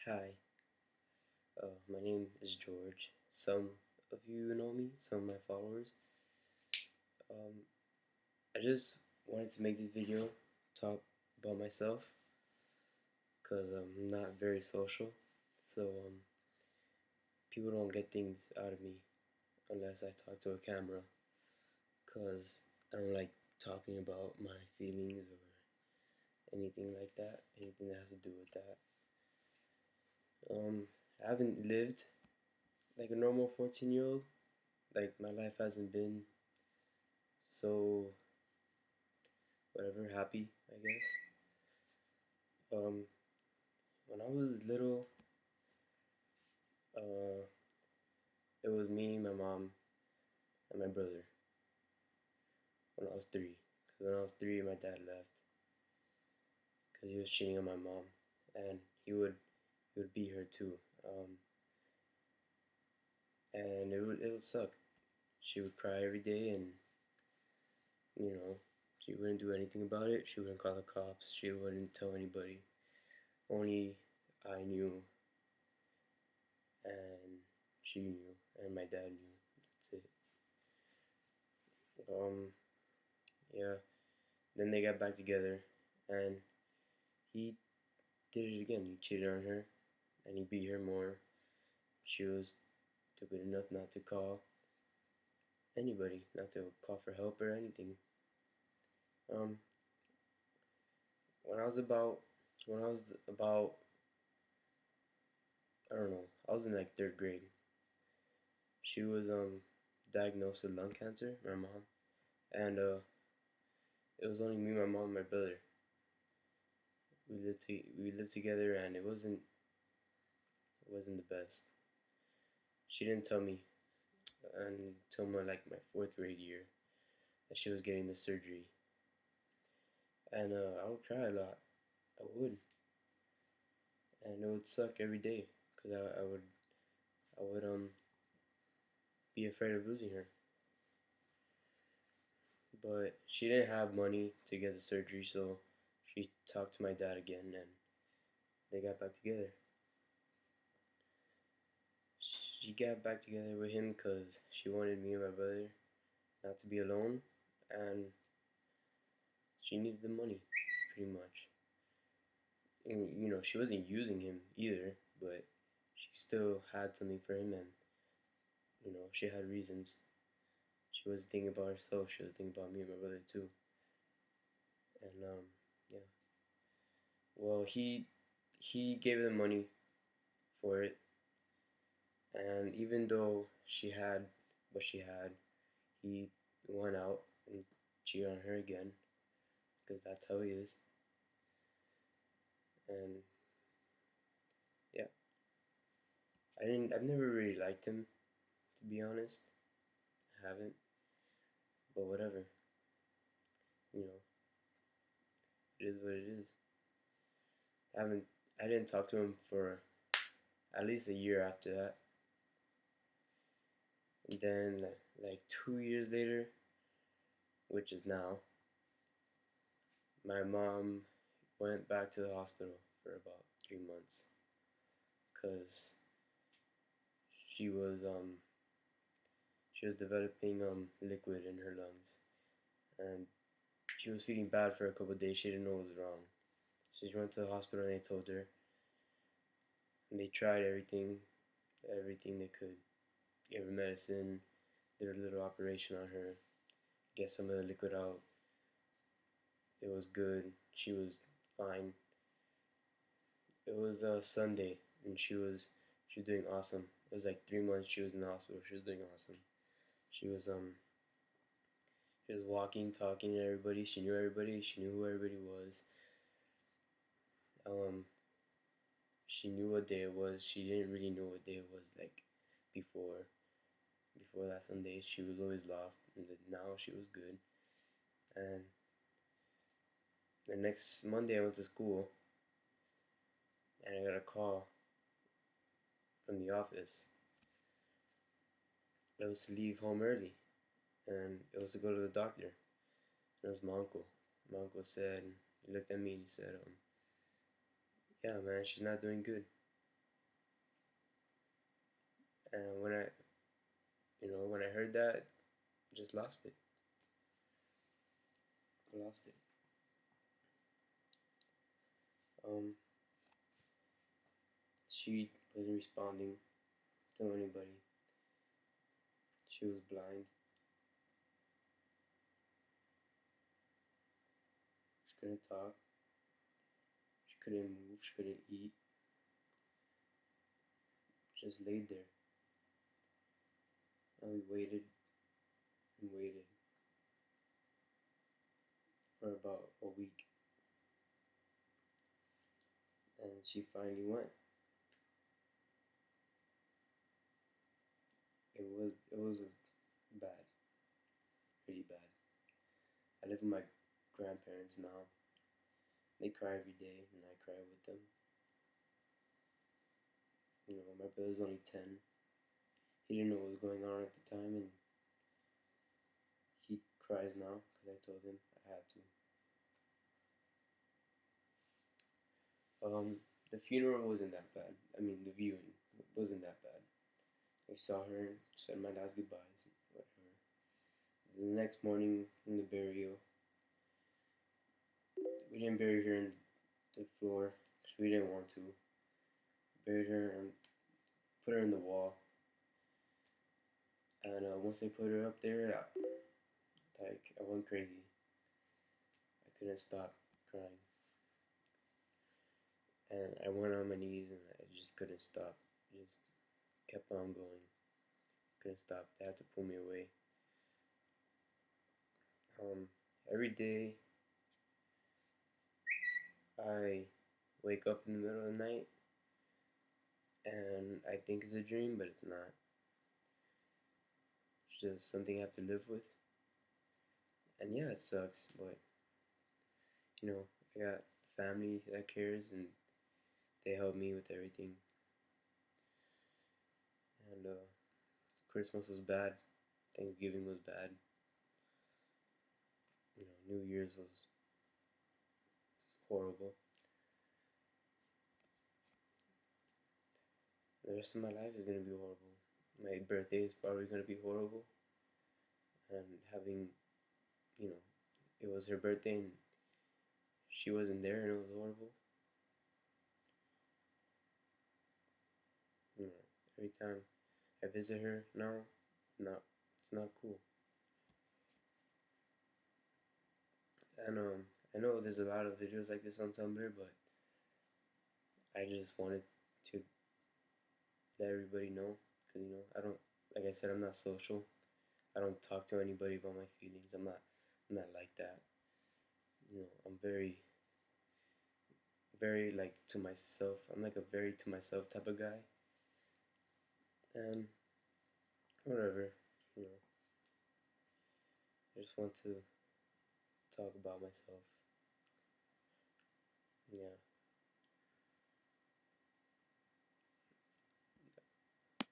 Hi, my name is George. Some of you know me, some of my followers. Um, I just wanted to make this video talk about myself because I'm not very social. So people don't get things out of me unless I talk to a camera because I don't like talking about my feelings or anything like that, anything that has to do with that. I haven't lived like a normal 14-year-old. Like my life hasn't been so whatever happy, I guess. When I was little, uh, it was me, my mom, and my brother. When I was three, because when I was three, my dad left because he was cheating on my mom, and he would beat her too. And it would suck. She would cry every day, and you know, she wouldn't do anything about it. She wouldn't call the cops. She wouldn't tell anybody. Only I knew, and she knew, and my dad knew. That's it. Um, yeah. Then they got back together, and he did it again. He cheated on her, and he beat her more. She was stupid enough not to call anybody, not to call for help or anything. Um, when I was about, when I was about, I don't know, I was in like third grade. She was diagnosed with lung cancer, my mom, and it was only me, my mom, and my brother. We lived together, and it wasn't the best. She didn't tell me until my fourth grade year that she was getting the surgery, and I would cry a lot. I would, and it would suck every day because I would be afraid of losing her. But she didn't have money to get the surgery, so she talked to my dad again, and they got back together. She got back together with him because she wanted me and my brother not to be alone, and she needed the money, pretty much. And, she wasn't using him either, but she still had something for him, and she had reasons. She wasn't thinking about herself. She was thinking about me and my brother too. And yeah. Well, he gave her the money for it, and even though she had what she had, he went out and cheated on her again because that's how he is. And yeah, I've never really liked him, to be honest. I haven't, but whatever. You know, it is what it is. I haven't I didn't talk to him for at least a year after that. And then like 2 years later, which is now, my mom went back to the hospital for about 3 months because she was um she was developing liquid in her lungs, and she was feeling bad for a couple of days. She didn't know what was wrong. She went to the hospital and they told her, and they tried everything they could. Gave her medicine, did a little operation on her, get some of the liquid out. It was good. She was fine. It was a Sunday, and she was doing awesome. It was like 3 months she was in the hospital. She was doing awesome. She was she was walking, talking to everybody. She knew everybody. She knew who everybody was. Um, she knew what day it was. She didn't really know what day it was like before. Before that Sunday, she was always lost, and now she was good. And the next Monday, I went to school, and I got a call from the office. It was to leave home early, and it was to go to the doctor. And it was my uncle. My uncle said, he looked at me and he said, "Yeah, man, she's not doing good." And when I heard that, I just lost it. I lost it. Um, she wasn't responding to anybody. She was blind. She couldn't talk. She couldn't move. She couldn't eat. Just laid there. And we waited and waited for about a week. And she finally went. It was bad, pretty bad. I live with my grandparents now. They cry every day, and I cry with them. My brother's only 10. He didn't know what was going on at the time, and he cries now because I told him I had to. The funeral wasn't that bad. I mean, the viewing wasn't that bad. I saw her, said my last goodbyes, whatever. The next morning in the burial, we didn't bury her in the floor because we didn't want to. We buried her and put her in the wall. And once they put her up there, I went crazy. I couldn't stop crying. And I went on my knees and I just couldn't stop. Just kept on going. Couldn't stop. They had to pull me away. Every day I wake up in the middle of the night and I think it's a dream, but it's not. It's just something I have to live with. And yeah, it sucks, but I got family that cares and they help me with everything. And Christmas was bad. Thanksgiving was bad. New Year's was horrible. The rest of my life is gonna be horrible. My birthday is probably gonna be horrible. And having, you know, it was her birthday and she wasn't there and it was horrible. You know, every time I visit her now, no, it's not cool. And I know there's a lot of videos like this on Tumblr, but I just wanted to let everybody know, because I don't, like I said, I'm not social. I don't talk to anybody about my feelings. I'm not like that. I'm very, very like to myself. I'm like a very to myself type of guy. And whatever, you know, I just want to talk about myself. Yeah.